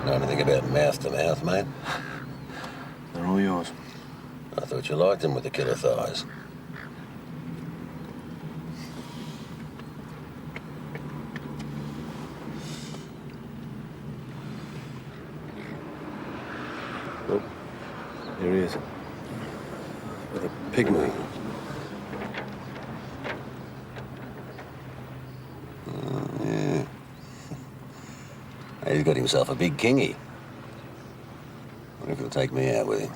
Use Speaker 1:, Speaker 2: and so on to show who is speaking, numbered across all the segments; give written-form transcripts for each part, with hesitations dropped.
Speaker 1: Know anything about mouth-to-mouth, mate?
Speaker 2: They're all yours.
Speaker 1: I thought you liked them with the killer thighs.
Speaker 2: Oh, here he is. With a pygmy.
Speaker 1: Yeah. He's got himself a big kingy. Wonder if he'll take me out with him.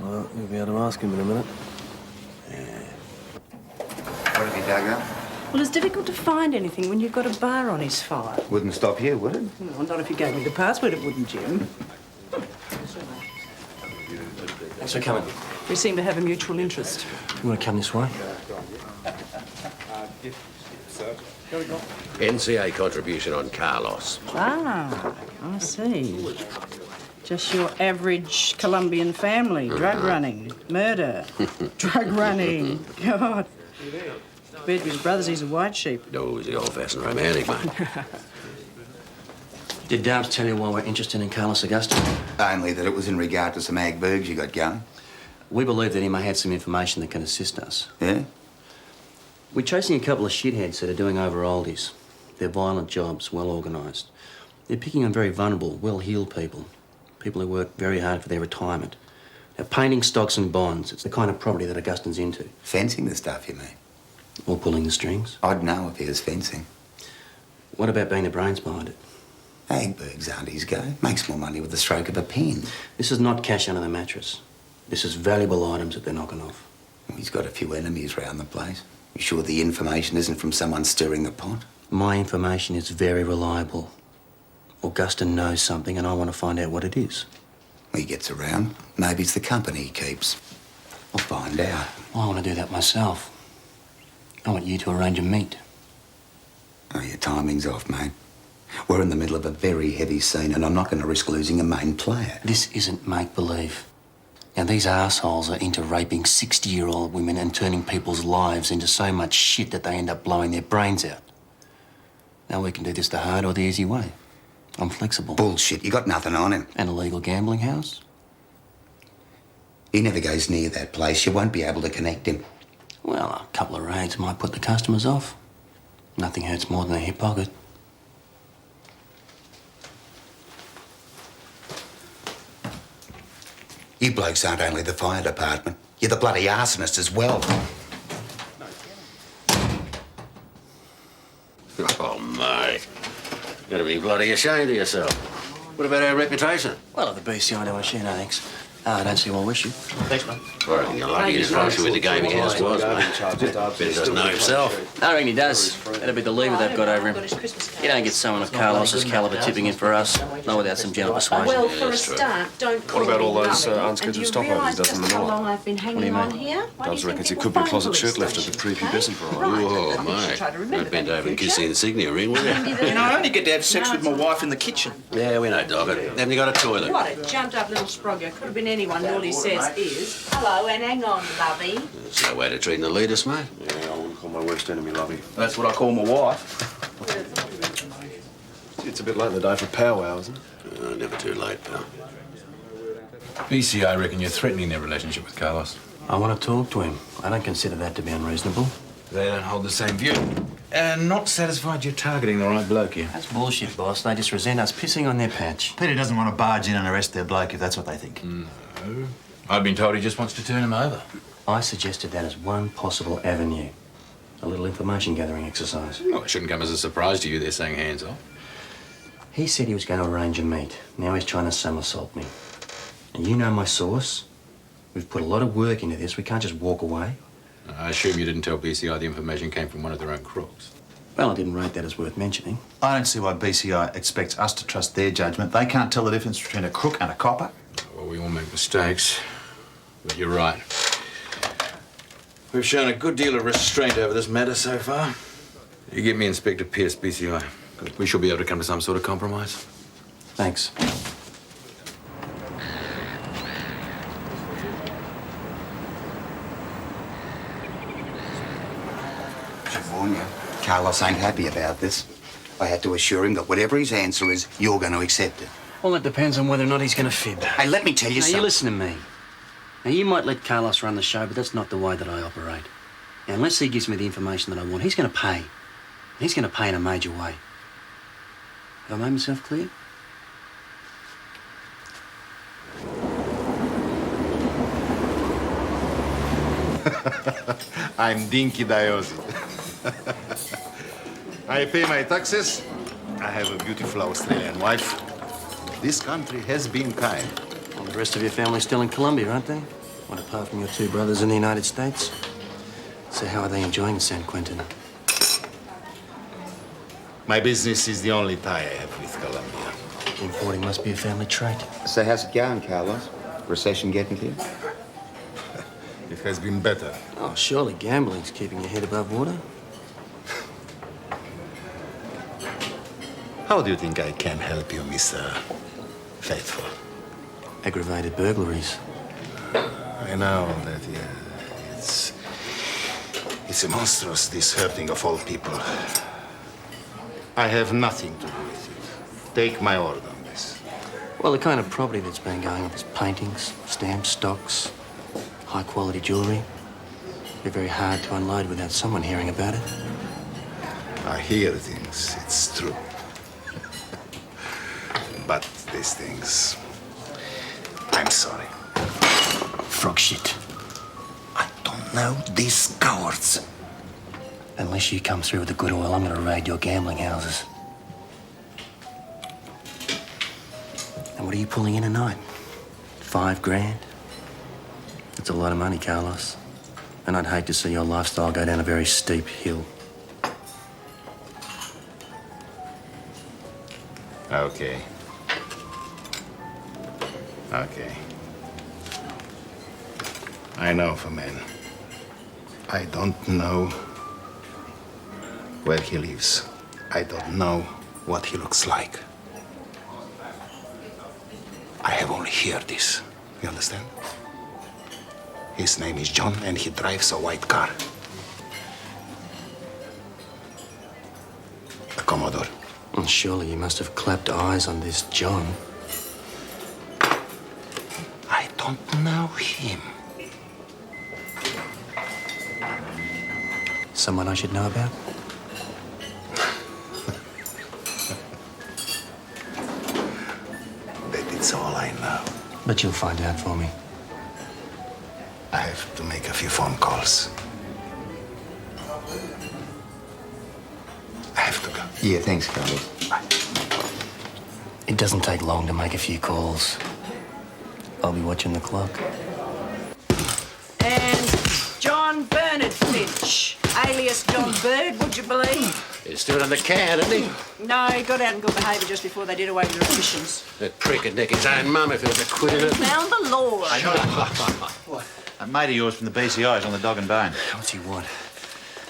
Speaker 2: Well, you'll be able to ask him in a minute.
Speaker 1: Yeah.
Speaker 3: What have you dug up?
Speaker 4: Well, it's difficult to find anything when you've got a bar on his file.
Speaker 3: Wouldn't stop you, would it?
Speaker 4: No, not if you gave me the password, it wouldn't, Jim.
Speaker 5: Thanks for coming.
Speaker 4: We seem to have a mutual interest.
Speaker 5: You want to come this way?
Speaker 1: NCA contribution on Carlos.
Speaker 4: Ah, I see. Just your average Colombian family. Drug running, murder, drug running. God. Bet his brothers he's a white sheep.
Speaker 1: No, he's the old-fashioned romantic, mate.
Speaker 5: Did Darbs tell you why we're interested in Carlos Augusto?
Speaker 3: Only that it was in regard to some ag bergs you got going.
Speaker 5: We believe that he may have some information that can assist us.
Speaker 3: Yeah?
Speaker 5: We're chasing a couple of shitheads that are doing over oldies. They're violent jobs, well organised. They're picking on very vulnerable, well-heeled people. People who work very hard for their retirement. Now, painting stocks and bonds, it's the kind of property that Augustin's into.
Speaker 3: Fencing the stuff, you mean?
Speaker 5: Or pulling the strings.
Speaker 3: I'd know if he was fencing.
Speaker 5: What about being the brains behind it?
Speaker 3: Ag bergs aren't his go. Makes more money with the stroke of a pen.
Speaker 5: This is not cash under the mattress. This is valuable items that they're knocking off.
Speaker 3: He's got a few enemies round the place. You sure the information isn't from someone stirring the pot?
Speaker 5: My information is very reliable. Augustin knows something and I want to find out what it is.
Speaker 3: He gets around. Maybe it's the company he keeps. I'll find out.
Speaker 5: I want to do that myself. I want you to arrange a meet.
Speaker 3: Oh, your timing's off, mate. We're in the middle of a very heavy scene and I'm not going to risk losing a main player.
Speaker 5: This isn't make-believe. Now, these assholes are into raping 60-year-old women and turning people's lives into so much shit that they end up blowing their brains out. Now, we can do this the hard or the easy way. I'm flexible.
Speaker 3: Bullshit. You got nothing on him.
Speaker 5: An illegal gambling house?
Speaker 3: He never goes near that place. You won't be able to connect him.
Speaker 5: Well, a couple of raids might put the customers off. Nothing hurts more than a hip pocket.
Speaker 3: You blokes aren't only the fire department. You're the bloody arsonist as well.
Speaker 1: Oh, mate. You gotta be bloody ashamed of yourself. What about our reputation?
Speaker 5: Well, at the BCI, no issue, no thanks. I don't see why we should. Thanks, mate.
Speaker 1: I reckon you're lucky he's rushing with the gaming house was, mate. Ben doesn't know himself.
Speaker 5: I reckon he does. That'll be the lever they've got over him. You don't get someone of Carlos's calibre tipping in for us, not without some gentle persuasion.
Speaker 4: Well, for a start, don't call
Speaker 2: What about all
Speaker 4: me
Speaker 2: those
Speaker 4: lovely.
Speaker 2: unscheduled
Speaker 4: And do you
Speaker 2: stopovers
Speaker 4: realise
Speaker 2: he does in the
Speaker 4: just how
Speaker 2: north?
Speaker 4: long I've been hanging
Speaker 5: do you
Speaker 4: on
Speaker 5: mean?
Speaker 4: here? Why do
Speaker 2: Does
Speaker 4: you
Speaker 2: reckons
Speaker 4: think
Speaker 2: he could
Speaker 4: people
Speaker 2: be closet
Speaker 4: find
Speaker 2: shirt left at
Speaker 4: police
Speaker 2: the creepy
Speaker 4: stations,
Speaker 2: busy for a
Speaker 4: eh?
Speaker 2: while.
Speaker 4: Right.
Speaker 1: Oh,
Speaker 4: I think you should
Speaker 1: mate.
Speaker 4: try to remember
Speaker 1: Don't bend
Speaker 4: that
Speaker 1: over and
Speaker 4: in
Speaker 1: kiss the
Speaker 4: future.
Speaker 1: insignia ring, will you?
Speaker 6: You know, I only get to have sex with my wife in the kitchen.
Speaker 1: Yeah, we know, Dog. Haven't you got a toilet?
Speaker 4: What a jumped-up little sprogger. Could have been anyone. All he says is, hello, and hang on, lovey.
Speaker 1: There's no way to treat an elitist, mate.
Speaker 2: Yeah, I wouldn't call my worst enemy lovey.
Speaker 6: That's what I call my wife.
Speaker 2: It's a bit late in the day for powwow, isn't it?
Speaker 1: Never too late, pal.
Speaker 7: BCI reckon you're threatening their relationship with Carlos.
Speaker 5: I want to talk to him. I don't consider that to be unreasonable.
Speaker 7: They don't hold the same view. Not satisfied you're targeting the right bloke here.
Speaker 5: That's bullshit, boss. They just resent us pissing on their patch.
Speaker 8: Peter doesn't want to barge in and arrest their bloke if that's what they think.
Speaker 7: No. I've been told he just wants to turn him over.
Speaker 5: I suggested that as one possible avenue. A little information gathering exercise.
Speaker 7: Well, it shouldn't come as a surprise to you they're saying hands off.
Speaker 5: He said he was going to arrange a meet. Now he's trying to somersault me. And you know my source. We've put a lot of work into this. We can't just walk away.
Speaker 7: I assume you didn't tell BCI the information came from one of their own crooks.
Speaker 5: Well, I didn't rate that as worth mentioning.
Speaker 8: I don't see why BCI expects us to trust their judgment. They can't tell the difference between a crook and a copper.
Speaker 7: Well, we all make mistakes. But you're right. We've shown a good deal of restraint over this matter so far. You get me Inspector Pierce, BCI. Good. We should be able to come to some sort of compromise.
Speaker 5: Thanks.
Speaker 3: warn you, Carlos ain't happy about this. I had to assure him that whatever his answer is, you're going to accept it.
Speaker 5: Well, it depends on whether or not he's going to fib.
Speaker 3: Hey, let me tell you
Speaker 5: Now,
Speaker 3: something.
Speaker 5: you listen to me. Now, you might let Carlos run the show, but that's not the way that I operate. Now, unless he gives me the information that I want, he's going to pay. He's going to pay in a major way. Have I made myself clear?
Speaker 8: I'm Dinky Diosi. I pay my taxes. I have a beautiful Australian wife. This country has been kind.
Speaker 5: Well, the rest of your family's still in Colombia, aren't they? What, apart from your two brothers in the United States? So how are they enjoying San Quentin?
Speaker 8: My business is the only tie I have with Colombia.
Speaker 5: Importing must be a family trait.
Speaker 3: So how's it going, Carlos? Recession getting to you?
Speaker 8: It has been better.
Speaker 5: Oh, surely gambling's keeping your head above water.
Speaker 8: How do you think I can help you, Mr. Faithful?
Speaker 5: Aggravated burglaries.
Speaker 8: I know that, yeah. It's a monstrous, this hurting of all people. I have nothing to do with it. Take my word on this.
Speaker 5: Well, the kind of property that's been going up is paintings, stamps, stocks, high-quality jewellery. It'd be very hard to unload without someone hearing about it.
Speaker 8: I hear things, it's true. But these things, I'm sorry.
Speaker 5: Frog shit.
Speaker 8: I don't know these cowards.
Speaker 5: Unless you come through with the good oil, I'm going to raid your gambling houses. And what are you pulling in a night? $5 grand? That's a lot of money, Carlos. And I'd hate to see your lifestyle go down a very steep hill.
Speaker 8: Okay. Okay. I know of a man. I don't know where he lives. I don't know what he looks like. I have only heard this. You understand? His name is John, and he drives a white car. A Commodore.
Speaker 5: Well, surely you must have clapped eyes on this John.
Speaker 8: I don't know him.
Speaker 5: Someone I should know about?
Speaker 8: That's all I know.
Speaker 5: But you'll find out for me.
Speaker 8: I have to make a few phone calls. I have to go.
Speaker 3: Yeah, thanks, Carlos.
Speaker 5: It doesn't take long to make a few calls. I'll be watching the clock.
Speaker 4: And John Bernard Finch, alias John Bird, would you believe?
Speaker 1: He's still in the can, isn't he?
Speaker 4: No, he got out in good behaviour just before they did away with the restrictions.
Speaker 1: That prick would nick his own mum if there was a quid in it.
Speaker 4: Found the Lord.
Speaker 8: A mate of yours from the BCI's on the dog and bone.
Speaker 5: What's he want?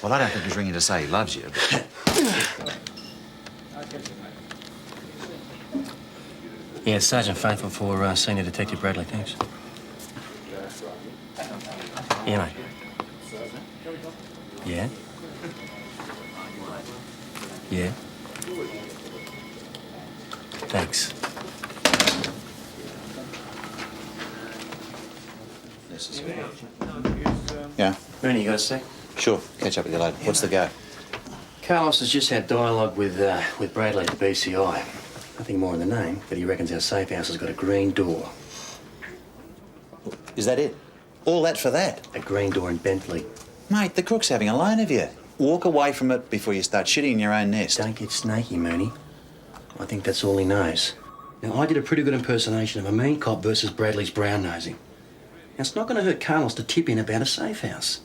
Speaker 8: Well, I don't think he's ringing to say he loves you. But...
Speaker 5: Yeah, Sergeant Faithful for Senior Detective Bradley, thanks. Yeah, mate. Yeah? Yeah? Thanks.
Speaker 8: Yeah,
Speaker 5: Rooney, you got a sec?
Speaker 8: sure. Catch up with you later. What's the go?
Speaker 5: Carlos has just had dialogue with Bradley at the BCI. Nothing more in the name, but he reckons our safe house has got a green door.
Speaker 9: Is that it? All that for that?
Speaker 5: A green door in Bentley.
Speaker 9: Mate, the crook's having a line of you. Walk away from it before you start shitting in your own nest.
Speaker 5: Don't get snaky, Mooney. I think that's all he knows. Now, I did a pretty good impersonation of a mean cop versus Bradley's brown-nosing. Now, it's not going to hurt Carlos to tip in about a safe house.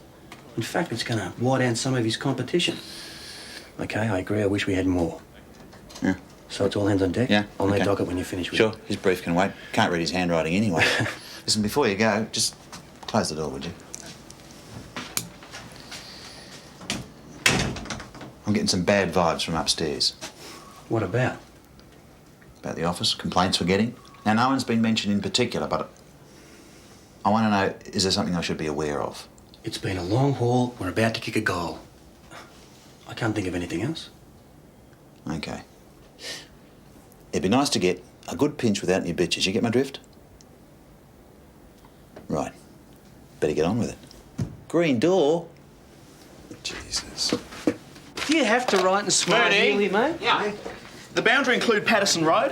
Speaker 5: In fact, it's going to wide out some of his competition. OK, I agree. I wish we had more.
Speaker 9: Yeah.
Speaker 5: So it's all hands on deck?
Speaker 9: Yeah.
Speaker 5: I'll
Speaker 9: okay.
Speaker 5: need Docket when you're finished with
Speaker 9: Sure,
Speaker 5: it.
Speaker 9: his brief can wait. Can't read his handwriting anyway. Listen, before you go, just close the door, would you? I'm getting some bad vibes from upstairs.
Speaker 5: What about?
Speaker 9: About the office, complaints we're getting. Now, no one's been mentioned in particular, but I want to know, is there something I should be aware of?
Speaker 5: It's been a long haul. We're about to kick a goal. I can't think of anything else.
Speaker 9: Okay. It'd be nice to get a good pinch without any bitches. You get my drift? Right. Better get on with it. Green door? Jesus.
Speaker 6: Do you have to write and smile nearly, mate? Yeah. The boundary include Patterson Road?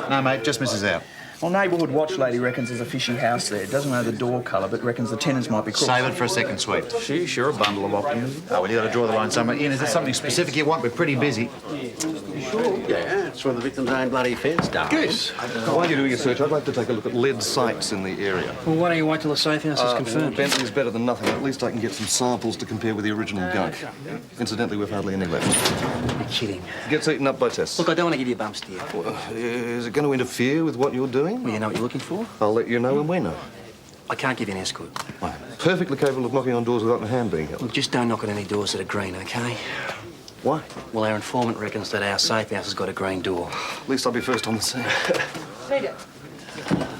Speaker 9: No, mate, just misses out.
Speaker 6: Well, neighbourhood watch lady reckons there's a fishy house there. Doesn't know the door colour, but reckons the tenants might be crooks.
Speaker 9: Save it for a second sweep.
Speaker 6: Sheesh, you're a bundle of optimism.
Speaker 9: Oh, well, you got to draw the line somewhere. Ian, is there something specific you want? We're pretty busy.
Speaker 1: Sure. Yeah, it's from the victim's own bloody fence, darling.
Speaker 2: Goose, while you're doing a search, I'd like to take a look at lead sites in the area.
Speaker 5: Well, why don't you wait till the safe house is confirmed?
Speaker 2: Bentley's better than nothing. At least I can get some samples to compare with the original gunk. Incidentally, we've hardly any left.
Speaker 5: You're kidding.
Speaker 2: Gets eaten up by tests.
Speaker 5: Look, I don't want to give you bumps, dear.
Speaker 2: Is it going to interfere with what you're doing?
Speaker 5: Well, you know what you're looking for?
Speaker 2: I'll let you know when we know.
Speaker 5: I can't give you an escort.
Speaker 2: I'm perfectly capable of knocking on doors without my hand being held.
Speaker 5: Look, just don't knock on any doors that are green, OK?
Speaker 2: Why?
Speaker 5: Well, our informant reckons that our safe house has got a green door.
Speaker 2: At least I'll be first on the scene.
Speaker 10: Peter,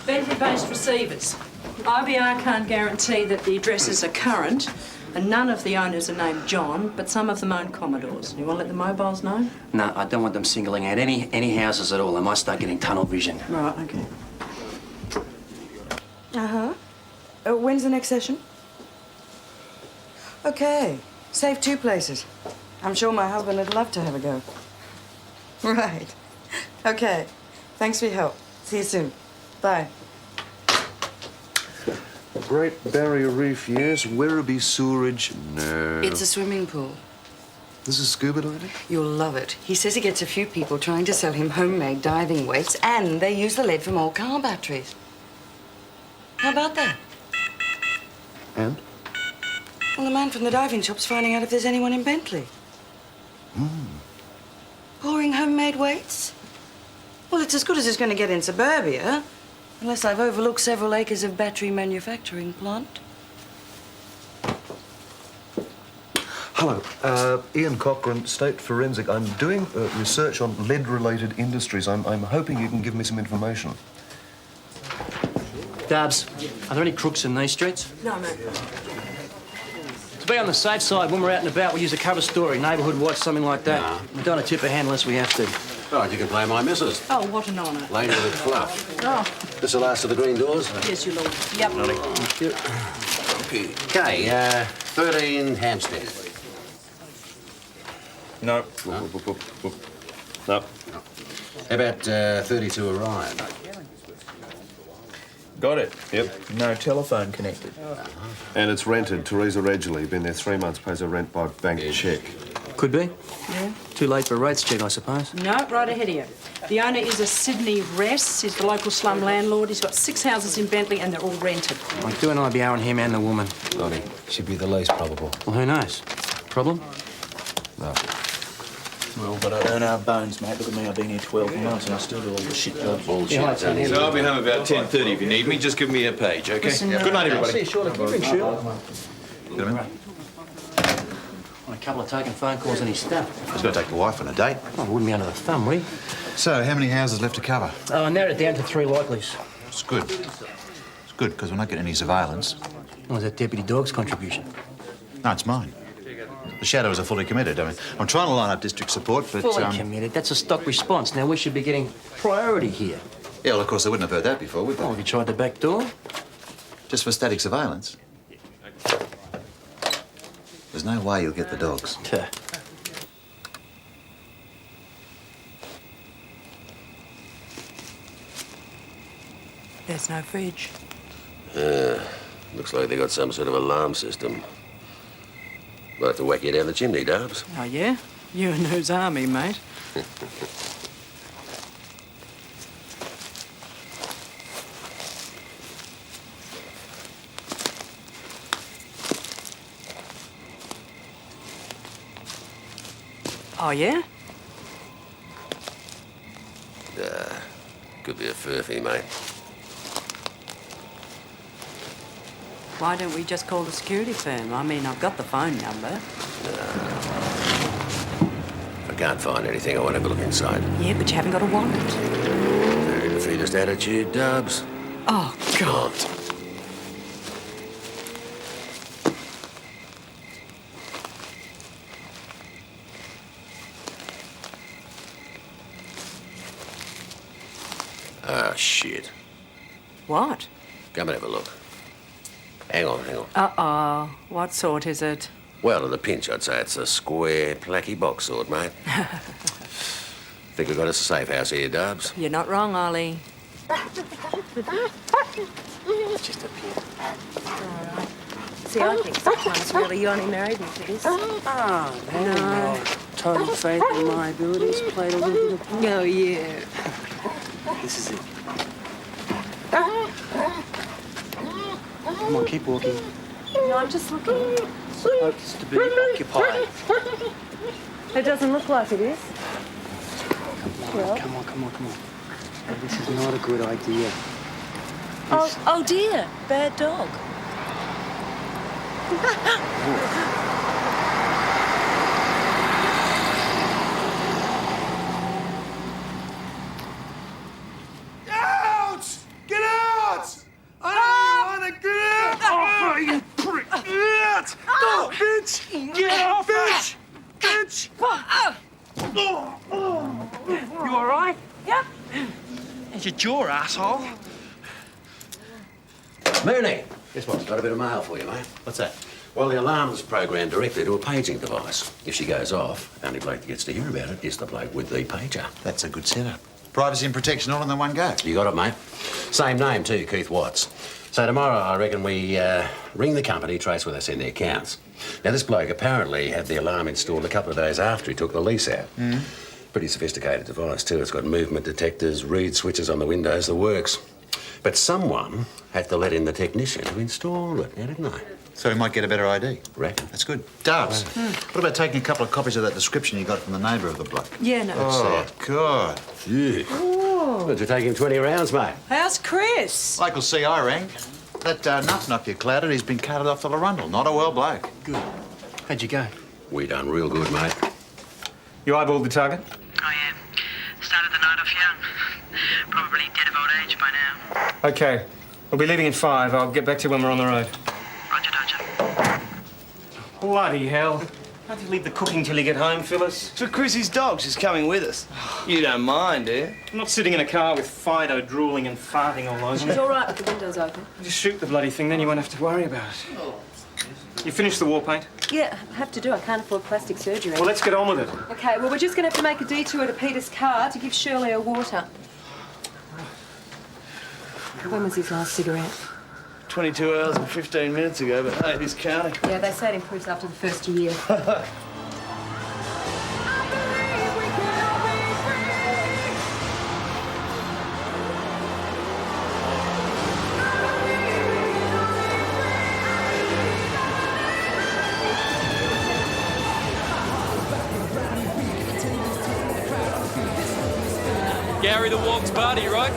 Speaker 10: Bentley-based receivers. IBR can't guarantee that the addresses are current, and none of the owners are named John, but some of them own Commodores. You want to let the mobiles know?
Speaker 5: No, I don't want them singling out any houses at all. They might start getting tunnel vision.
Speaker 10: Right, OK.
Speaker 4: Uh-huh. When's the next session? Okay. Save 2 places. I'm sure my husband would love to have a go. Right. Okay. Thanks for your help. See you soon. Bye.
Speaker 2: Great Barrier Reef, yes. Werribee Sewerage, no.
Speaker 11: It's a swimming pool.
Speaker 2: This is scuba diving?
Speaker 11: You'll love it. He says he gets a few people trying to sell him homemade diving weights, and they use the lead from old car batteries. How about that?
Speaker 2: And?
Speaker 11: Well, the man from the diving shop's finding out if there's anyone in Bentley. Pouring homemade weights? Well, it's as good as it's going to get in suburbia, unless I've overlooked several acres of battery manufacturing plant.
Speaker 2: Hello, Ian Cochran, State Forensic. I'm doing research on lead-related industries. I'm hoping you can give me some information.
Speaker 5: Dubs, are there any crooks in these streets?
Speaker 10: No, mate.
Speaker 5: To be on the safe side, when we're out and about, we use a cover story, neighbourhood watch, something like that.
Speaker 1: Nah.
Speaker 5: We don't want to tip a hand unless we have to.
Speaker 1: Right, you can play my missus.
Speaker 10: Oh, what an honour.
Speaker 1: Lady with fluff.
Speaker 10: Oh,
Speaker 1: This the last of the green doors?
Speaker 10: yes, your lord. Yep.
Speaker 1: Okay, 13 Hampstead.
Speaker 6: No.
Speaker 1: No. How about 32 Orion?
Speaker 6: Got it. Yep. No telephone connected.
Speaker 2: And it's rented. Teresa Regilly, been there 3 months, pays her rent by bank cheque.
Speaker 5: Could be.
Speaker 10: Yeah.
Speaker 5: Too late for a rates check, I suppose.
Speaker 10: No, right ahead of you. The owner is a Sydney Ress. He's the local slum landlord. He's got 6 houses in Bentley and they're all rented.
Speaker 5: I'm doing IBR on him and the woman.
Speaker 1: Lottie, should be the least probable.
Speaker 5: Well, who knows? Problem?
Speaker 2: No.
Speaker 6: Well, but I earn our bones, mate. Look at me, I've been here 12 months and I still do all the shit jobs.
Speaker 1: Bullshit.
Speaker 7: So I'll be home about 10:30 if you need me. Just give me a page, OK? Good night, everybody.
Speaker 5: See you shortly. Keep him short. On a couple of taking phone calls and his stuff.
Speaker 9: He's got to take the wife on a date.
Speaker 5: Oh, it wouldn't be under the thumb, would he?
Speaker 9: So, how many houses left to cover?
Speaker 5: Oh, I narrowed it down to 3 likelies.
Speaker 9: It's good. It's good, because we're not getting any surveillance.
Speaker 5: What was that Deputy Dog's contribution?
Speaker 9: No, it's mine. The shadows are fully committed. I mean, I'm trying to line up district support, but...
Speaker 5: Fully committed. That's a stock response. Now, we should be getting priority here.
Speaker 9: Yeah, well, of course, they wouldn't have heard that before, would they?
Speaker 5: Oh, have you tried the back door?
Speaker 9: Just for static surveillance. There's no way you'll get the dogs.
Speaker 10: There's no fridge.
Speaker 1: Looks like they got some sort of alarm system. Might have to whack you down the chimney, Dubs.
Speaker 10: Oh, yeah? You and whose army, mate? Oh, yeah?
Speaker 1: Could be a furphy, mate.
Speaker 10: Why don't we just call the security firm? I mean, I've got the phone number.
Speaker 1: If I can't find anything, I won't have a look inside.
Speaker 10: Yeah, but you haven't got a wallet.
Speaker 1: Very defeatist attitude, Dubs.
Speaker 10: Oh, God.
Speaker 1: Ah, shit.
Speaker 10: What?
Speaker 1: Come and have a look. Hang on.
Speaker 10: Uh-oh. What sort is it?
Speaker 1: Well, in the pinch, I'd say it's a square, placky box sword, mate. Think we've got us a safe house here, Dubs?
Speaker 10: You're not wrong, Ollie.
Speaker 1: Just a pin.
Speaker 11: See, I think sometimes really you only married me for this.
Speaker 5: Oh, no. Total faith in my abilities played a little bit of part.
Speaker 11: Oh, yeah.
Speaker 5: This is it. Come on, keep walking.
Speaker 11: No, I'm just looking.
Speaker 5: Supposed to be occupied.
Speaker 11: It doesn't look like it is.
Speaker 5: Come on. No, this is not a good idea.
Speaker 11: Oh dear, bad dog.
Speaker 12: Out! Get out! I don't want to get out! Oh, you prick! Get out! Oh, bitch! Get off! Bitch! Bitch!
Speaker 6: You all right?
Speaker 11: Yep.
Speaker 6: How's your jaw, asshole?
Speaker 1: Mooney! Guess what? Got a bit of mail for you, mate.
Speaker 9: What's that?
Speaker 1: Well, the alarm's programmed directly to a paging device. If she goes off, the only bloke that gets to hear about it is the bloke with the pager.
Speaker 9: That's a good setup. Privacy and protection all in the one go.
Speaker 1: You got it, mate. Same name, too, Keith Watts. So tomorrow, I reckon we ring the company, trace where they send their accounts. Now, this bloke apparently had the alarm installed a couple of days after he took the lease out. Pretty sophisticated device, too. It's got movement detectors, reed switches on the windows, the works. But someone had to let in the technician who installed it, now didn't they?
Speaker 9: So we might get a better ID.
Speaker 1: Reckon.
Speaker 9: That's good. Dubs, what about taking a couple of copies of that description you got from the neighbour of the bloke?
Speaker 10: Yeah, no.
Speaker 9: Oh, God.
Speaker 1: Yeah. Well, to take him 20 rounds, mate.
Speaker 10: How's Chris?
Speaker 9: Local CI rang. That nuff knocked you clouded. He's been carted off the Larundel. Not a well bloke.
Speaker 5: Good. How'd you go?
Speaker 1: We done real good, mate.
Speaker 6: You eyeballed the target?
Speaker 13: Oh, yeah. Started the night off young. Probably dead of old age by now.
Speaker 6: OK. We'll be leaving in 5. I'll get back to you when we're on the road.
Speaker 13: Roger, Dodger.
Speaker 6: Bloody hell. Can't you leave the cooking till you get home, Phyllis?
Speaker 12: So Chrissy's dog, she's coming with us. You don't mind, do you?
Speaker 6: I'm not sitting in a car with Fido drooling and farting all over me.
Speaker 11: It's all right with the windows open.
Speaker 6: Just shoot the bloody thing, then you won't have to worry about it. You finished the war paint?
Speaker 11: Yeah, I have to do. I can't afford plastic surgery.
Speaker 6: Well, let's get on with it.
Speaker 11: OK, well, we're just going to have to make a detour to Peter's car to give Shirley her water. When was his last cigarette?
Speaker 12: 22 hours and 15 minutes ago, but hey, it is counting.
Speaker 11: Yeah, they say it improves after the first year.
Speaker 14: Gary the Walk's party, right?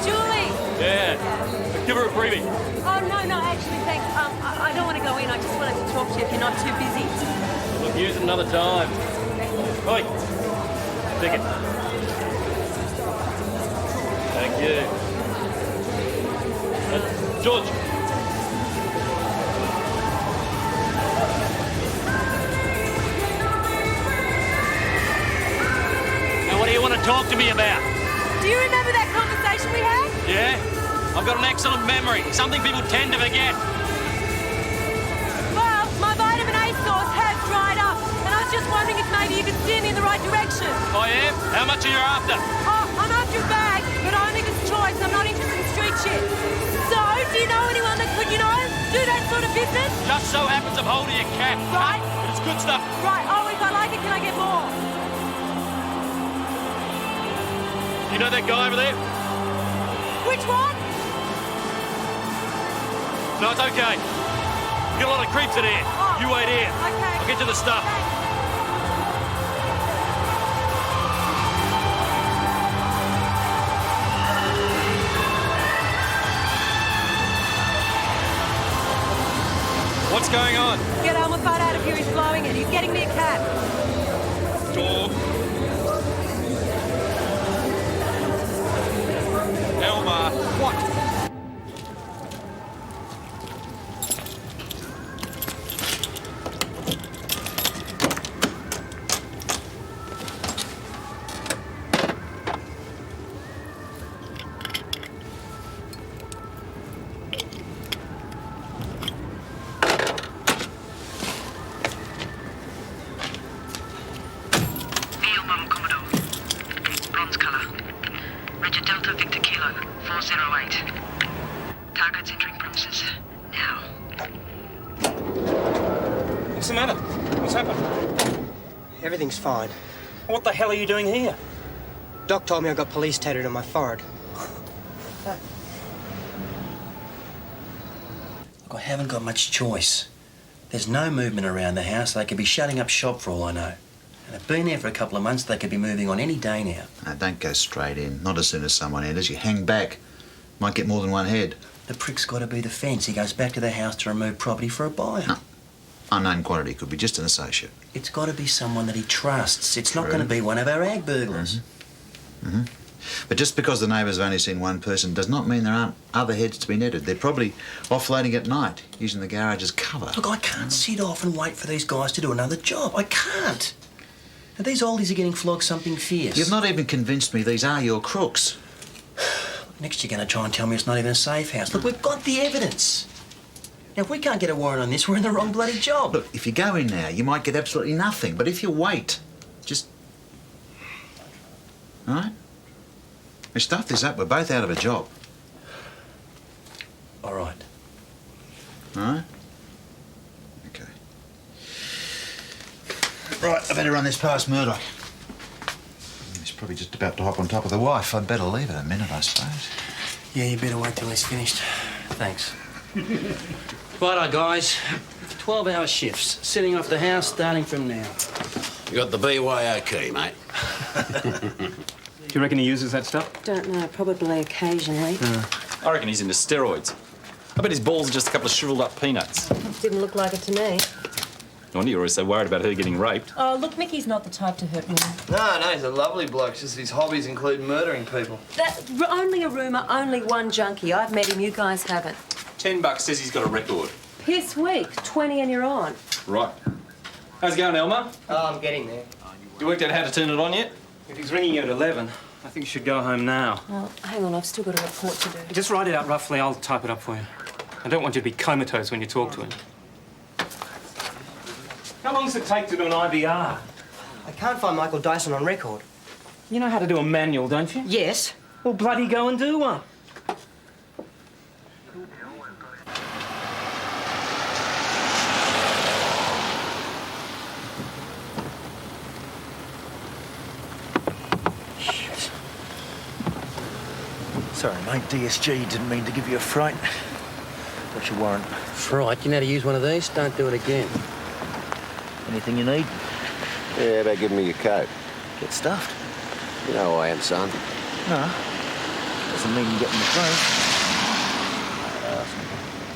Speaker 15: Julie!
Speaker 14: Yeah. Give her a freebie.
Speaker 15: Oh, no, actually, thanks. I don't want to go in. I just wanted to talk to you if you're not too busy.
Speaker 14: We'll use it another time. Oi. Ticket. Thank you. George. Now, what do you want to talk to me about?
Speaker 15: Do you remember that conversation we had?
Speaker 14: Yeah? I've got an excellent memory, something people tend to forget.
Speaker 15: Well, my vitamin A wondering if maybe you could steer me in the right direction.
Speaker 14: I am. How much are you after?
Speaker 15: Oh, I'm after a bag, but only if it's choice. I'm not interested in street shit. So, do you know anyone that could, do that sort of business?
Speaker 14: Just so happens I'm holding your cap.
Speaker 15: Right.
Speaker 14: But it's good stuff.
Speaker 15: Right. Oh, if I like it, can I get more?
Speaker 14: You know that guy over there?
Speaker 15: Which one?
Speaker 14: No, it's okay. We got a lot of creeps in here.
Speaker 15: Oh,
Speaker 14: you wait here.
Speaker 15: Okay.
Speaker 14: I'll get you the stuff. What's going on?
Speaker 15: Get Elmer Fudd out of here. He's blowing it. He's getting me a cab.
Speaker 14: Dog. Elmer. What?
Speaker 6: What's the matter? What's happened?
Speaker 16: Everything's fine.
Speaker 6: What the hell are you doing here?
Speaker 16: Doc told me I got police tattooed on my forehead.
Speaker 5: Look, I haven't got much choice. There's no movement around the house. They could be shutting up shop for all I know. And I've been here for a couple of months. They could be moving on any day now.
Speaker 9: No, don't go straight in. Not as soon as someone enters. You hang back. Might get more than one head.
Speaker 5: The prick's got to be the fence. He goes back to the house to remove property for a buyer.
Speaker 9: No. Unknown quantity. Could be just an associate.
Speaker 5: It's got to be someone that he trusts. It's not going to be one of our ag burglars.
Speaker 9: But just because the neighbours have only seen one person does not mean there aren't other heads to be netted. They're probably offloading at night, using the garage as cover.
Speaker 5: Look, I can't sit off and wait for these guys to do another job. I can't. Now, these oldies are getting flogged something fierce.
Speaker 9: You've not even convinced me these are your crooks.
Speaker 5: Next you're going to try and tell me it's not even a safe house. Look, we've got the evidence. Now, if we can't get a warrant on this, we're in the wrong bloody job.
Speaker 9: Look, if you go in now, you might get absolutely nothing. But if you wait, just... All right? We stuff this up. We're both out of a job.
Speaker 5: All right.
Speaker 9: All right? OK. Right, I better run this past Murdoch. He's probably just about to hop on top of the wife. I'd better leave it a minute, I suppose.
Speaker 5: Yeah, you better wait till he's finished. Thanks. Righto, guys. 12-hour shifts. Setting off the house starting from now.
Speaker 1: You got the BYOK, mate.
Speaker 6: Do you reckon he uses that stuff?
Speaker 17: Don't know, probably occasionally.
Speaker 18: I reckon he's into steroids. I bet his balls are just a couple of shriveled up peanuts.
Speaker 17: Didn't look like it to me.
Speaker 18: No wonder you're always so worried about her getting raped.
Speaker 17: Oh, look, Mickey's not the type to hurt women.
Speaker 19: No, he's a lovely bloke. Just his hobbies include murdering people.
Speaker 17: Only a rumour, only one junkie. I've met him, you guys haven't.
Speaker 18: $10 says he's got a record.
Speaker 17: Piss weak, 20 and you're on.
Speaker 18: Right. How's it going, Elmer?
Speaker 16: Oh, I'm getting there.
Speaker 18: You worked out how to turn it on yet?
Speaker 6: If he's ringing you at 11, I think you should go home now.
Speaker 17: Oh, hang on, I've still got a report to do.
Speaker 6: Just write it out roughly. I'll type it up for you. I don't want you to be comatose when you talk to him. How long does it take to do an IVR?
Speaker 16: I can't find Michael Dyson on record.
Speaker 6: You know how to do a manual, don't you?
Speaker 16: Yes.
Speaker 6: Well, bloody go and do one.
Speaker 20: Sorry, mate. DSG didn't mean to give you a fright. What's your warrant?
Speaker 5: Fright? You know how to use one of these? Don't do it again.
Speaker 20: Anything you need?
Speaker 1: Yeah, how about giving me your coat?
Speaker 20: Get stuffed?
Speaker 1: You know who I am, son.
Speaker 20: No. Doesn't mean you get in the throat.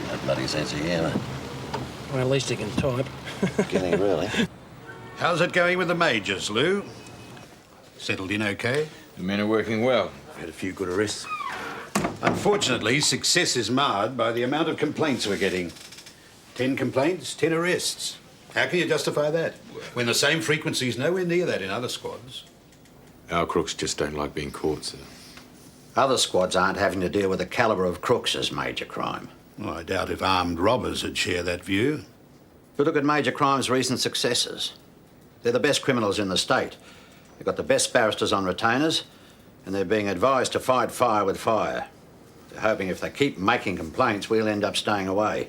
Speaker 1: No bloody sense of humour.
Speaker 5: Well, at least he can type.
Speaker 1: Can he really?
Speaker 21: How's it going with the majors, Lou? Settled in okay?
Speaker 7: The men are working well.
Speaker 21: Had a few good arrests. Unfortunately, success is marred by the amount of complaints we're getting. 10 complaints, 10 arrests. How can you justify that? When the same frequency is nowhere near that in other squads.
Speaker 7: Our crooks just don't like being caught, sir.
Speaker 22: Other squads aren't having to deal with the calibre of crooks as major crime.
Speaker 21: Well, I doubt if armed robbers would share that view.
Speaker 22: But look at major crime's recent successes. They're the best criminals in the state. They've got the best barristers on retainers, and they're being advised to fight fire with fire. They're hoping if they keep making complaints, we'll end up staying away.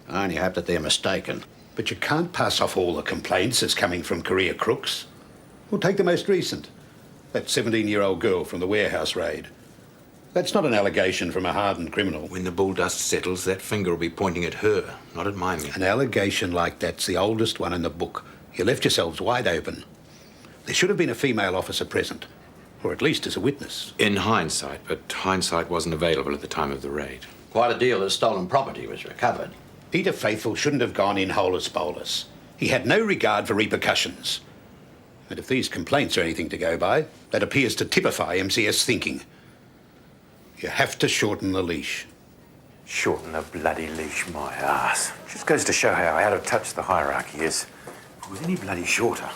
Speaker 22: I only hope that they're mistaken.
Speaker 21: But you can't pass off all the complaints as coming from career crooks. Well, take the most recent. That 17-year-old girl from the warehouse raid. That's not an allegation from a hardened criminal.
Speaker 7: When the bull dust settles, that finger will be pointing at her, not at my men.
Speaker 21: An allegation like that's the oldest one in the book. You left yourselves wide open. There should have been a female officer present, or at least as a witness.
Speaker 7: In hindsight, but hindsight wasn't available at the time of the raid.
Speaker 22: Quite a deal of stolen property was recovered.
Speaker 21: Peter Faithful shouldn't have gone in holus bolus. He had no regard for repercussions. And if these complaints are anything to go by, that appears to typify MCS thinking. You have to shorten the leash.
Speaker 3: Shorten the bloody leash, my ass. Just goes to show how out of touch the hierarchy is. If it was any bloody shorter,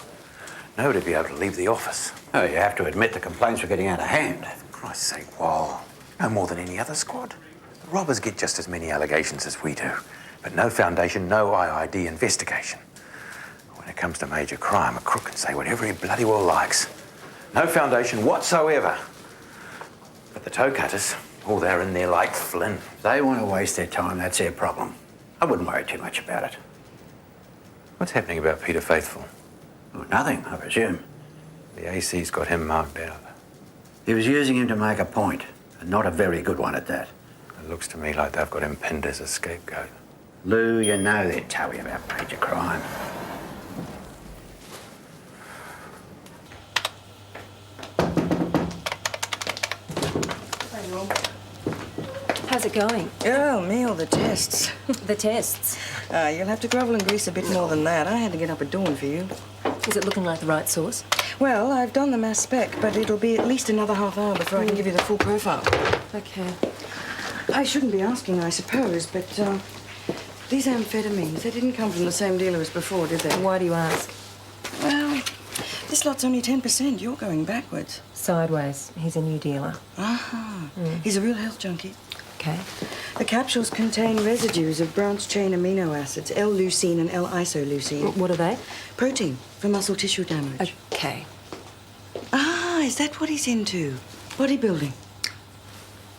Speaker 3: nobody'd be able to leave the office.
Speaker 22: Oh, you have to admit the complaints were getting out of hand.
Speaker 3: For Christ's sake, Wall. No more than any other squad. The robbers get just as many allegations as we do. But no foundation, no IID investigation. When it comes to major crime, a crook can say whatever he bloody well likes. No foundation whatsoever. But the toe cutters, oh, they're in there like Flynn.
Speaker 22: If they want to waste their time, that's their problem. I wouldn't worry too much about it.
Speaker 3: What's happening about Peter Faithful?
Speaker 22: Well, nothing, I presume.
Speaker 3: The AC's got him marked out.
Speaker 22: He was using him to make a point, and not a very good one at that.
Speaker 3: It looks to me like they've got him pinned as a scapegoat.
Speaker 22: Lou, you know they're toey about major crime.
Speaker 17: How's it going?
Speaker 11: Oh, me or the tests?
Speaker 17: The tests?
Speaker 11: You'll have to grovel and grease a bit more than that. I had to get up at dawn for you.
Speaker 17: Is it looking like the right sauce?
Speaker 11: Well, I've done the mass spec, but it'll be at least another half hour before I can give you the full profile.
Speaker 17: Okay.
Speaker 11: I shouldn't be asking, I suppose, but these amphetamines, they didn't come from the same dealer as before, did they?
Speaker 17: Why do you ask?
Speaker 11: Well, this lot's only 10%. You're going backwards.
Speaker 17: Sideways. He's a new dealer.
Speaker 11: Ah, he's a real health junkie.
Speaker 17: Okay.
Speaker 11: The capsules contain residues of branched-chain amino acids, L-leucine and L-isoleucine.
Speaker 17: What are they?
Speaker 11: Protein for muscle tissue damage.
Speaker 17: Okay.
Speaker 11: Ah, is that what he's into? Bodybuilding?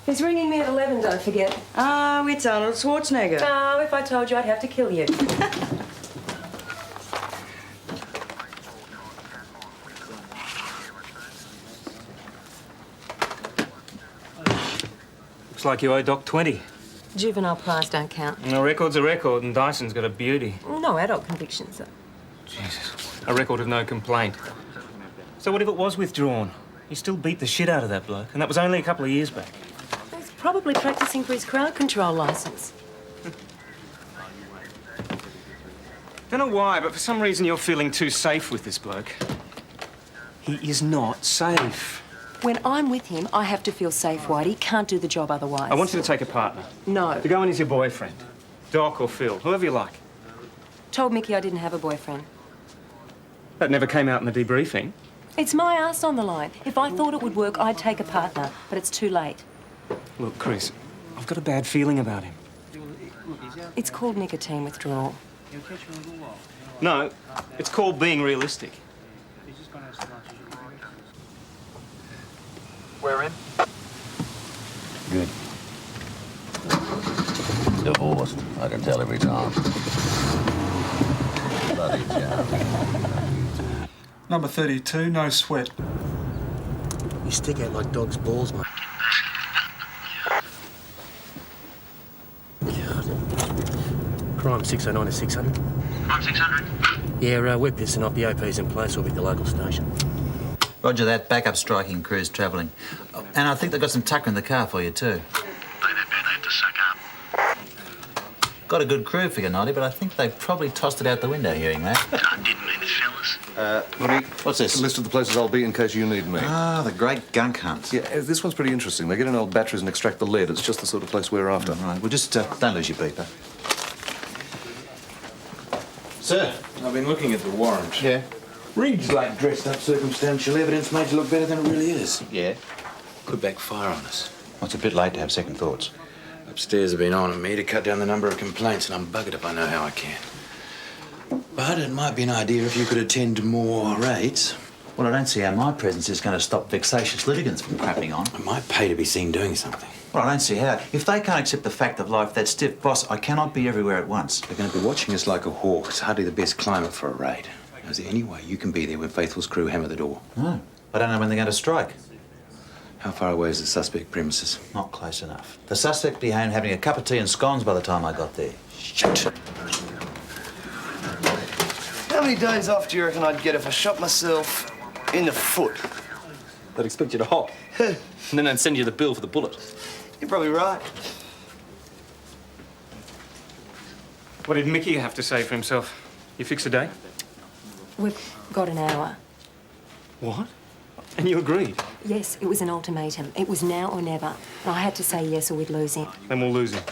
Speaker 17: He's ringing me at 11, don't forget.
Speaker 11: Oh, it's Arnold Schwarzenegger.
Speaker 17: Oh, if I told you, I'd have to kill you.
Speaker 8: Looks like you owe Doc 20.
Speaker 17: Juvenile priors don't count.
Speaker 8: A record's a record, and Dyson's got a beauty.
Speaker 17: No adult convictions, though.
Speaker 8: Jesus. A record of no complaint. So what if it was withdrawn? You still beat the shit out of that bloke, and that was only a couple of years back.
Speaker 17: He's probably practicing for his crowd control licence.
Speaker 8: Don't know why, but for some reason you're feeling too safe with this bloke. He is not safe.
Speaker 17: When I'm with him, I have to feel safe, Whitey. He can't do the job otherwise.
Speaker 8: I want you to take a partner.
Speaker 17: No.
Speaker 8: To go in as your boyfriend. Doc or Phil, whoever you like.
Speaker 17: Told Mickey I didn't have a boyfriend.
Speaker 8: That never came out in the debriefing.
Speaker 17: It's my ass on the line. If I thought it would work, I'd take a partner, but it's too late.
Speaker 8: Look, Chris, I've got a bad feeling about him.
Speaker 17: It's called nicotine withdrawal.
Speaker 8: No, it's called being realistic.
Speaker 1: We're in. Good. Divorced. I can tell every time. Bloody jam.
Speaker 23: Number 32, no sweat.
Speaker 16: You stick out like dog's balls, mate. Crime 609 to 600.
Speaker 13: Crime 600.
Speaker 16: Yeah, we're pissing off. The OP's in place. We'll be at the local station.
Speaker 9: Roger that. Backup striking crew's travelling. Oh, and I think they've got some tucker in the car for you, too.
Speaker 13: They have to suck up.
Speaker 9: Got a good crew for you, Noddy, but I think they've probably tossed it out the window hearing that.
Speaker 13: I didn't mean it, fellas.
Speaker 2: Noddy,
Speaker 9: what's this?
Speaker 2: A list of the places I'll be in case you need me.
Speaker 9: Ah, the great gunk hunt.
Speaker 2: Yeah, this one's pretty interesting. They get in old batteries and extract the lead. It's just the sort of place we're after.
Speaker 9: Right, well, just don't lose your beeper.
Speaker 7: Sir, I've been looking at the warrant.
Speaker 9: Yeah?
Speaker 7: Reads like dressed up circumstantial evidence made to look better than it really is.
Speaker 9: Yeah?
Speaker 7: Could backfire on us.
Speaker 9: Well, it's a bit late to have second thoughts.
Speaker 7: Upstairs have been on at me to cut down the number of complaints, and I'm buggered if I know how I can. But it might be an idea if you could attend to more raids.
Speaker 9: Well, I don't see how my presence is going to stop vexatious litigants from crapping on.
Speaker 7: It might pay to be seen doing something.
Speaker 9: Well, I don't see how. If they can't accept the fact of life that stiff, boss, I cannot be everywhere at once.
Speaker 7: They're going to be watching us like a hawk. It's hardly the best climate for a raid. Is there any way you can be there when Faithful's crew hammer the door?
Speaker 9: No. I don't know when they're going to strike.
Speaker 7: How far away is the suspect premises?
Speaker 9: Not close enough. The suspect would be home having a cup of tea and scones by the time I got there. Shit.
Speaker 19: How many days off do you reckon I'd get if I shot myself in the foot?
Speaker 18: They'd expect you to hop. And then they'd send you the bill for the bullet.
Speaker 19: You're probably right.
Speaker 8: What did Mickey have to say for himself? You fix a day?
Speaker 17: We've got an hour.
Speaker 8: What? And you agreed?
Speaker 17: Yes, it was an ultimatum. It was now or never. I had to say yes or we'd lose him.
Speaker 8: Then we'll lose him.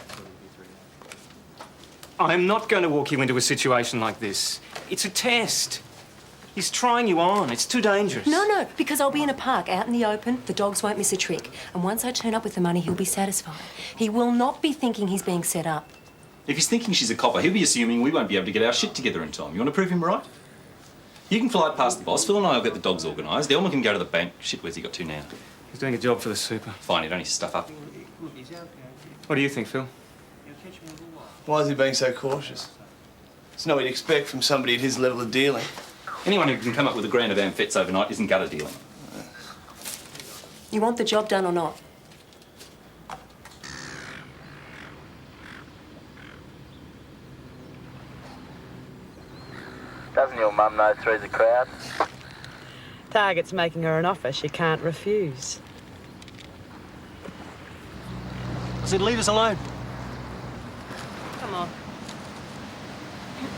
Speaker 8: I'm not going to walk you into a situation like this. It's a test. He's trying you on. It's too dangerous.
Speaker 17: No, because I'll be in a park out in the open. The dogs won't miss a trick. And once I turn up with the money, he'll be satisfied. He will not be thinking he's being set up.
Speaker 18: If he's thinking she's a copper, he'll be assuming we won't be able to get our shit together in time. You want to prove him right? You can fly it past the boss. Phil and I will get the dogs organised. Elmer can go to the bank. Shit, where's he got to now?
Speaker 8: He's doing a job for the super.
Speaker 18: Fine, he don't need to stuff up.
Speaker 8: What do you think, Phil?
Speaker 19: Why is he being so cautious? It's not what you'd expect from somebody at his level of dealing.
Speaker 18: Anyone who can come up with a grand of amphetamines overnight isn't gutter dealing.
Speaker 17: You want the job done or not?
Speaker 4: Doesn't your mum know through the crowd?
Speaker 11: Target's making her an offer she can't refuse.
Speaker 14: I said leave us alone.
Speaker 11: Come on.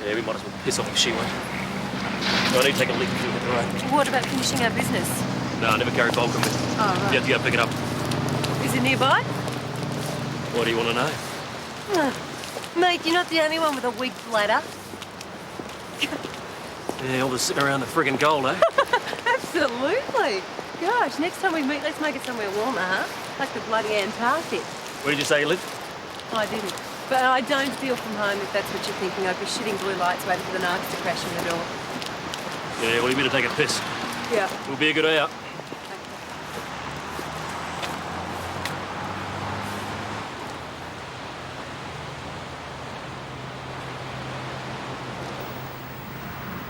Speaker 14: Yeah, we might as well piss off if she won't. I need to take a leak through the road.
Speaker 17: What about finishing our business?
Speaker 14: No, I never carry bulk on me.
Speaker 17: Oh, right.
Speaker 14: You have to go pick it up.
Speaker 17: Is it nearby?
Speaker 14: What do you want to know?
Speaker 17: Mate, you're not the only one with a weak bladder.
Speaker 14: Yeah, all the sitting around the friggin' gold, eh?
Speaker 17: Absolutely. Gosh, next time we meet, let's make it somewhere warmer, huh? Like the bloody Antarctic.
Speaker 14: Where did you say you live?
Speaker 17: I didn't. But I don't steal from home if that's what you're thinking. I'd be shitting blue lights waiting for the Narcs to crash in the door.
Speaker 14: Yeah, well, you better take a piss.
Speaker 17: Yeah.
Speaker 14: It'll be a good out.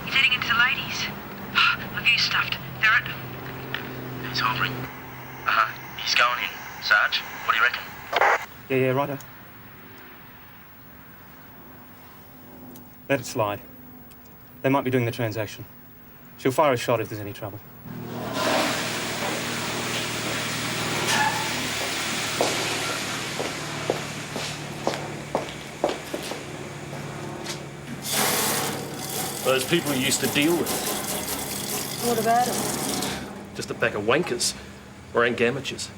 Speaker 13: He's heading into the ladies. My view's stuffed. They're at...
Speaker 4: He's hovering. He's going in. Sarge, what do you reckon?
Speaker 8: Yeah, righto. Let it slide. They might be doing the transaction. She'll fire a shot if there's any trouble.
Speaker 14: Those people you used to deal with.
Speaker 17: What about them?
Speaker 14: Just a pack of wankers. Rank amateurs.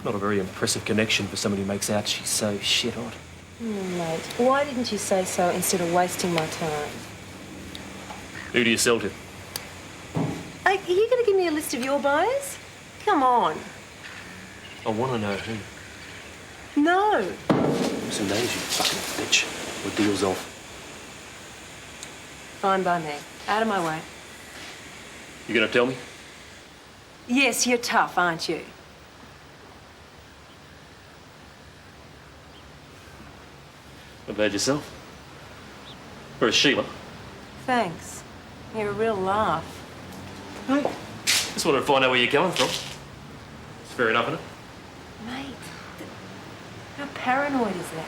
Speaker 14: Not a very impressive connection for somebody who makes out she's so shit hot.
Speaker 17: Mate, why didn't you say so instead of wasting my time?
Speaker 14: Who do you sell to?
Speaker 17: Are you going to give me a list of your buyers? Come on.
Speaker 14: I want to know who.
Speaker 17: No.
Speaker 14: Who's in those, you fucking bitch? What deal's off?
Speaker 17: Fine by me. Out of my way.
Speaker 14: You gonna tell me?
Speaker 17: Yes, you're tough, aren't you?
Speaker 14: What about yourself? Where's Sheila?
Speaker 17: Thanks. You're a real laugh.
Speaker 14: Hey, just wanted to find out where you're coming from. It's fair enough, isn't it?
Speaker 17: Mate, how paranoid is that?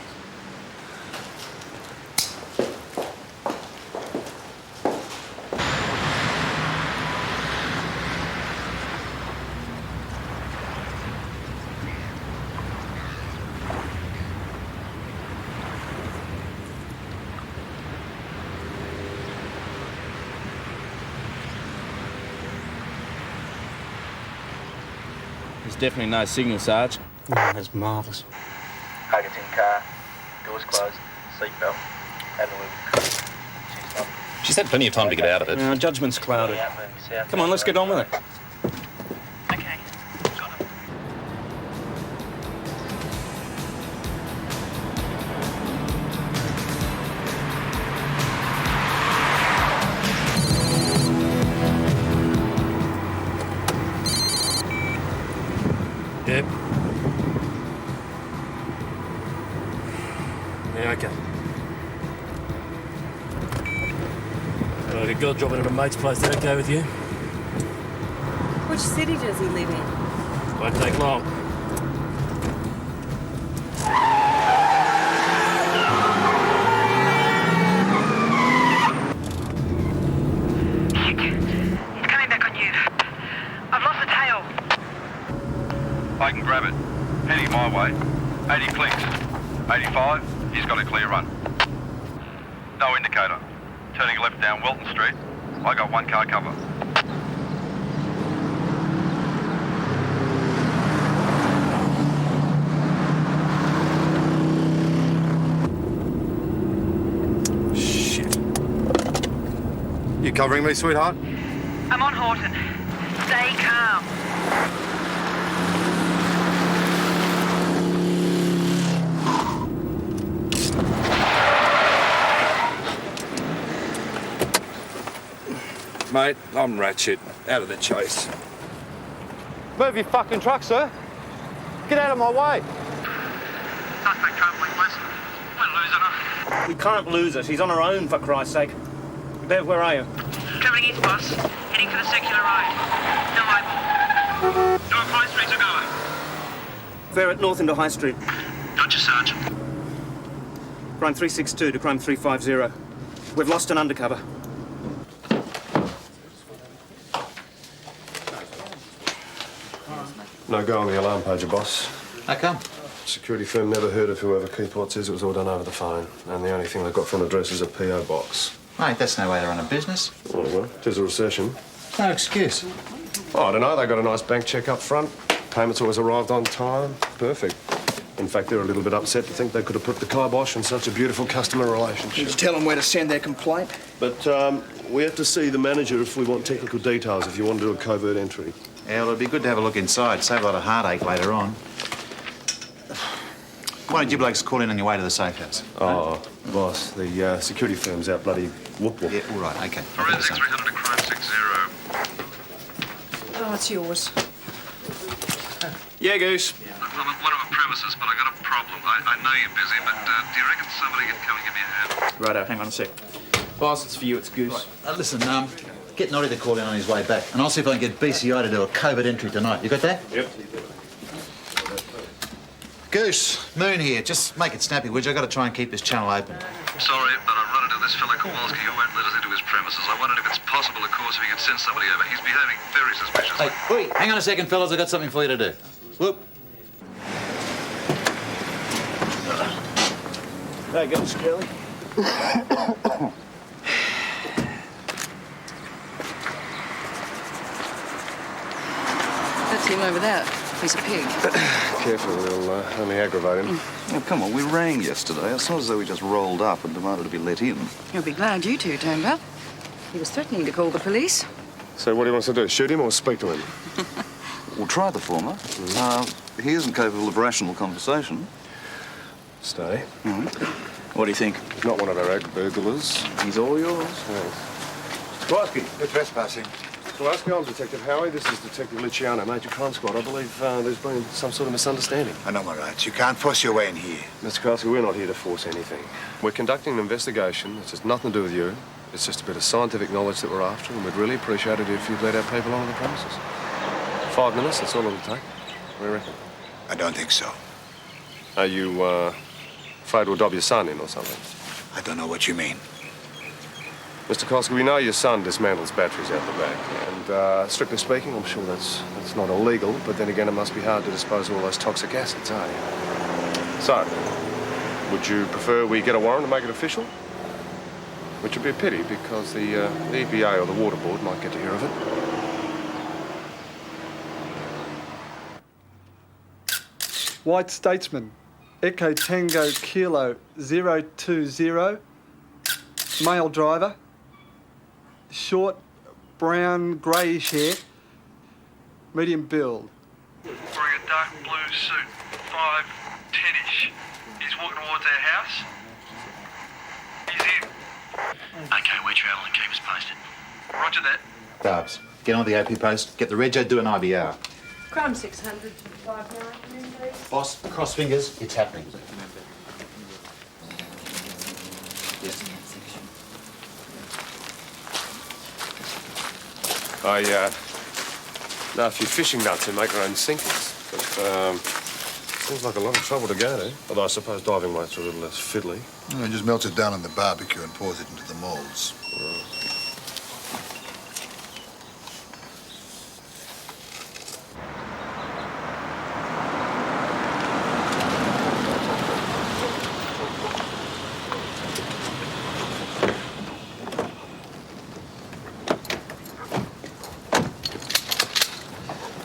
Speaker 10: There's definitely no signal, Sarge.
Speaker 8: Oh, that's marvellous.
Speaker 4: Target's in car. Doors closed. Seatbelt. Had a look. She's not.
Speaker 18: She's had plenty of time to get out of it.
Speaker 8: Judgment's clouded. Come on, let's get on with it.
Speaker 13: Okay. Got him.
Speaker 14: Yep. Yeah, okay. Well, if a girl dropping at a mate's place, that okay with you?
Speaker 17: Which city does he live in?
Speaker 14: Won't take long.
Speaker 13: Coming back on you. I've lost the tail.
Speaker 6: I can grab it. Heading my way. 80 clicks. 85, he's got a clear run. No indicator. Turning left down Welton Street. I got one car cover. Shit. You covering me, sweetheart?
Speaker 13: I'm on Horton. Stay calm.
Speaker 6: Mate, I'm ratchet. Out of the chase.
Speaker 12: Move your fucking truck, sir. Get out of my way.
Speaker 13: Suspect travelling west. We're losing her.
Speaker 8: We can't lose her. She's on her own, for Christ's sake. Bev, where are you?
Speaker 13: Travelling east, boss. Heading for the circular road. No eyeball. North High Street to go.
Speaker 8: Fair at north into High Street.
Speaker 13: Gotcha, Sergeant.
Speaker 8: Crime 362 to crime 350. We've lost an undercover.
Speaker 2: No go on the alarm pager, boss.
Speaker 9: How come?
Speaker 2: Security firm never heard of whoever Keith Watts is. It was all done over the phone. And the only thing they got from the address is a P.O. box.
Speaker 9: Mate, that's no way to run a business.
Speaker 2: Oh, well, it is a recession.
Speaker 9: No excuse.
Speaker 2: Oh, I don't know. They got a nice bank cheque up front. Payments always arrived on time. Perfect. In fact, they're a little bit upset to think they could have put the kibosh in such a beautiful customer relationship.
Speaker 16: Just tell them where to send their complaint.
Speaker 2: But we have to see the manager if we want technical details, if you want to do a covert entry.
Speaker 9: Yeah, well, it'd be good to have a look inside. Save a lot of heartache later on. Why don't you blokes call in on your way to the safe house?
Speaker 2: Oh, boss, the security firm's out bloody whoop-whoop.
Speaker 9: Yeah, all right, OK.
Speaker 6: Forensics 300 to crime 60.
Speaker 11: Oh, it's yours.
Speaker 6: Yeah, Goose. I'm at one of the premises, but I got a problem. I know you're busy, but do you reckon somebody can come and give me a hand?
Speaker 10: Righto, hang on a sec. Boss, it's for you, it's Goose.
Speaker 9: Right. Listen, get Noddy to call in on his way back, and I'll see if I can get BCI to do a covert entry tonight. You got that?
Speaker 6: Yep.
Speaker 9: Goose, Moon here. Just make it snappy, would you? I've got to try and keep this channel open.
Speaker 6: Sorry, but I've run into this fella Kowalski who won't let us into his premises. I wondered if it's possible, of course, if he could send somebody over. He's behaving very suspiciously.
Speaker 9: Hey, wait, hang on a second, fellas. I've got something for you to do. Whoop.
Speaker 16: There you go, Skelly.
Speaker 11: That's him over there. He's a pig.
Speaker 2: Careful, we'll only aggravate him.
Speaker 15: Oh, come on, we rang yesterday. It's not as though we just rolled up and demanded to be let in.
Speaker 11: You'll be glad you two turned up. He was threatening to call the police.
Speaker 2: So what do you want us to do, shoot him or speak to him?
Speaker 15: We'll try the former. He isn't capable of rational conversation.
Speaker 2: Stay.
Speaker 15: What do you think?
Speaker 2: Not one of our burglars.
Speaker 15: He's all yours.
Speaker 2: Kowalski, you're trespassing. Kowalski, I'm Detective Howie. This is Detective Luciano, Major Crime Squad. I believe there's been some sort of misunderstanding.
Speaker 21: I know my rights. You can't force your way in here.
Speaker 2: Mr. Kowalski, we're not here to force anything. We're conducting an investigation. It's just nothing to do with you. It's just a bit of scientific knowledge that we're after, and we'd really appreciate it if you'd let our people onto the premises. 5 minutes, that's all it'll take. What do you reckon?
Speaker 21: I don't think so.
Speaker 2: Are you, afraid to adopt your son in or something?
Speaker 21: I don't know what you mean.
Speaker 2: Mr. Kowalski, we know your son dismantles batteries out the back, and strictly speaking, I'm sure that's not illegal, but then again, it must be hard to dispose of all those toxic acids, eh? So, would you prefer we get a warrant and make it official? Which would be a pity, because the EPA or the Water Board might get to hear of it.
Speaker 23: White Statesman, Echo Tango Kilo 020, male driver, short, brown, greyish hair, medium build.
Speaker 6: Wearing a dark blue suit, 5'10"-ish. He's walking towards our house. He's in.
Speaker 13: Okay, we're travelling. Keep us posted.
Speaker 6: Roger that.
Speaker 9: Dubs, get on the AP post, get the rego, do an IBR.
Speaker 11: Crumb 600 to 590, please.
Speaker 9: Boss, cross fingers, it's happening.
Speaker 2: I know a few fishing nuts who make their own sinkers, but seems like a lot of trouble to go to. Although I suppose diving weights are a little less fiddly.
Speaker 3: No, just melts it down in the barbecue and pours it into the moulds.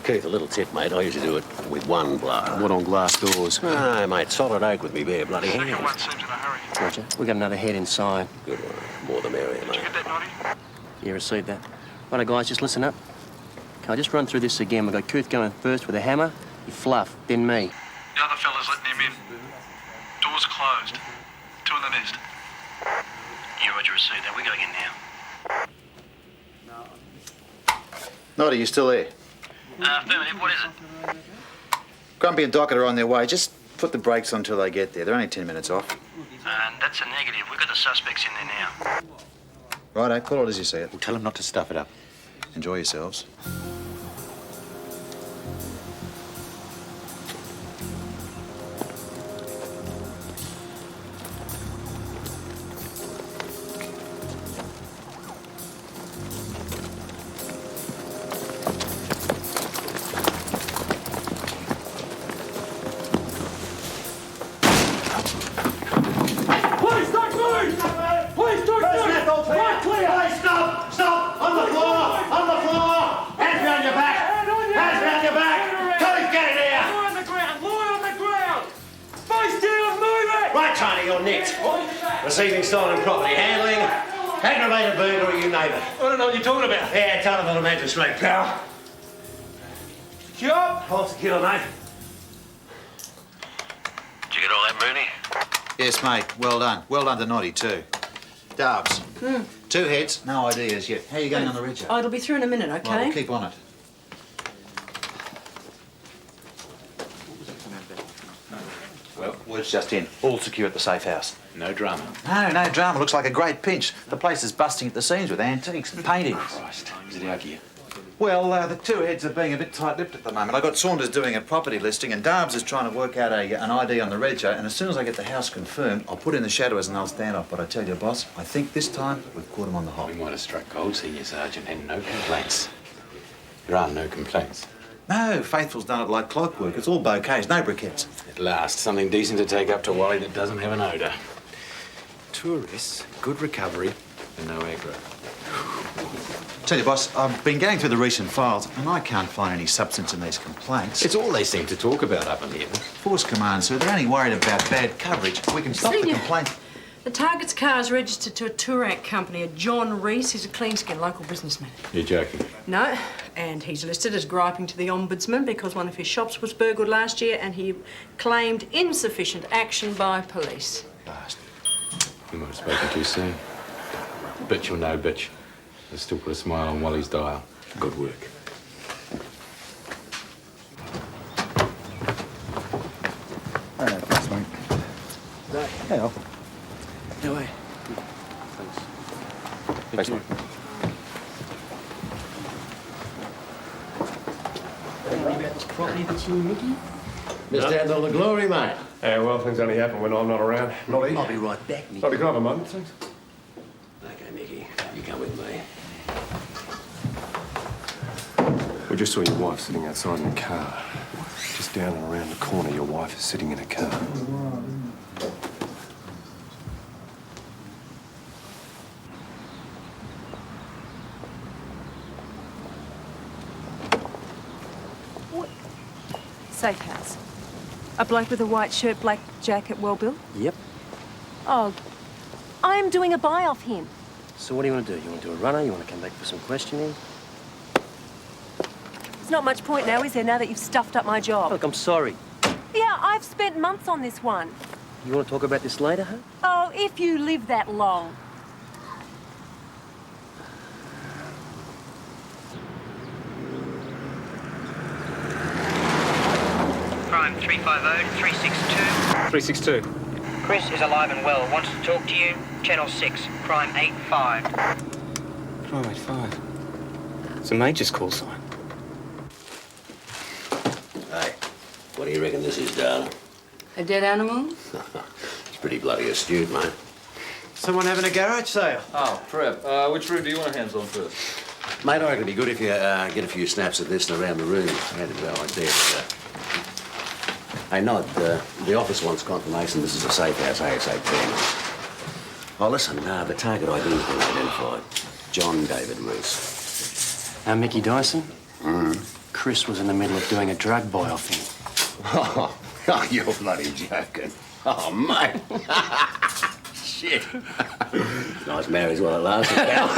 Speaker 1: Keith, a little tip, mate. I usually do it with one blow.
Speaker 14: What, on glass doors?
Speaker 1: No, mate, solid oak with me bare bloody hands.
Speaker 14: Roger. We got another head inside.
Speaker 1: Good one. More the merrier, mate.
Speaker 14: You received that. Righto, guys, just listen up. Can I just run through this again? We've got Kuth going first with a hammer, you fluff, then me.
Speaker 6: The other fella's letting him in. Door's closed. 2 in the nest.
Speaker 4: Yeah, Roger, received that. We gotta get now.
Speaker 9: Noddy, you still there?
Speaker 4: Affirmative, what is it?
Speaker 9: Grumpy and Dockett are on their way. Just put the brakes on until they get there. They're only 10 minutes off.
Speaker 4: That's a negative. We've got the suspects in there now.
Speaker 9: Righto, call it as you see it.
Speaker 1: Well, tell them not to stuff it up.
Speaker 9: Enjoy yourselves.
Speaker 1: Receiving stolen property, handling, aggravated burglary, you name it.
Speaker 8: I don't know what you're talking about.
Speaker 1: Yeah, tell them on a magistrate, pal.
Speaker 8: Job.
Speaker 1: Hold secure, mate.
Speaker 4: Did you get all that, Mooney?
Speaker 9: Yes, mate. Well done. Well done to Noddy, too. Darbs. 2 heads, no ideas yet. How are you going on the ridge?
Speaker 11: Oh, it'll be through in a minute, OK?
Speaker 9: Right, we'll keep on it. Well, word's just in. All secure at the safe house.
Speaker 1: No drama.
Speaker 9: No drama. Looks like a great pinch. The place is busting at the seams with antiques and paintings.
Speaker 1: Christ. Is it out here?
Speaker 9: Well, the 2 heads are being a bit tight-lipped at the moment. I got Saunders doing a property listing and Darbs is trying to work out an ID on the rego, and as soon as I get the house confirmed, I'll put in the shadowers and they'll stand off. But I tell you, boss, I think this time we've caught them on the hop.
Speaker 1: We might have struck gold, Senior Sergeant, and no complaints. There are no complaints.
Speaker 9: No, Faithful's done it like clockwork. It's all bouquets, no briquettes.
Speaker 1: At last, something decent to take up to Wally that doesn't have an odour. 2 arrests, good recovery, and no aggro.
Speaker 9: Tell you, boss, I've been going through the recent files and I can't find any substance in these complaints.
Speaker 1: It's all they seem to talk about up in here.
Speaker 9: Force command, sir. They're only worried about bad coverage. We can stop the complaint.
Speaker 11: The target's car is registered to a Toorak company, a John Reese. He's a clean-skinned local businessman.
Speaker 1: You're joking.
Speaker 11: No, and he's listed as griping to the Ombudsman because one of his shops was burgled last year and he claimed insufficient action by police.
Speaker 1: You might have spoken too soon. Bitch or no bitch, they still put a smile on Wally's dial. Good work.
Speaker 3: Thanks, mate.
Speaker 14: Hell. No way. Thanks, mate.
Speaker 8: About this property that's you and Mickey?
Speaker 1: Missed out on the glory, mate.
Speaker 2: Yeah, well, things only happen when I'm not around. Noddy.
Speaker 8: I'll be right back, Mickey.
Speaker 2: Noddy, can I have a moment, thanks?
Speaker 1: Okay, Mickey, you come with me.
Speaker 2: We just saw your wife sitting outside in a car. Just down and around the corner, your wife is sitting in a car.
Speaker 17: Safe house. A bloke with a white shirt, black jacket, well built?
Speaker 14: Yep.
Speaker 17: Oh, I am doing a buy off him.
Speaker 14: So what do you want to do? You want to do a runner? You want to come back for some questioning?
Speaker 17: There's not much point now, is there, now that you've stuffed up my job?
Speaker 14: Look, I'm sorry.
Speaker 17: Yeah, I've spent months on this one.
Speaker 14: You want to talk about this later, huh?
Speaker 17: Oh, if you live that long.
Speaker 8: 362.
Speaker 13: Chris is alive and well. Wants to talk to you. Channel 6, crime 85.
Speaker 8: Crime 85. It's a major's call sign.
Speaker 1: Hey, what do you reckon this is, darling?
Speaker 11: A dead animal?
Speaker 1: It's pretty bloody astute, mate.
Speaker 9: Someone having a garage sale?
Speaker 18: Oh, Trev, which room do you want to hands on first?
Speaker 1: Mate, I reckon it'd be good if you get a few snaps of this and around the room. I had a go idea. Hey, Nod, the office wants confirmation this is a safe house ASAP. Oh, listen, the target ID's been identified. John David Reese.
Speaker 14: Mickey Dyson?
Speaker 1: Mm.
Speaker 14: Chris was in the middle of doing a drug buy-off thing.
Speaker 1: Oh, you're bloody joking. Oh, mate. Shit. Nice marriage while it lasted, pal.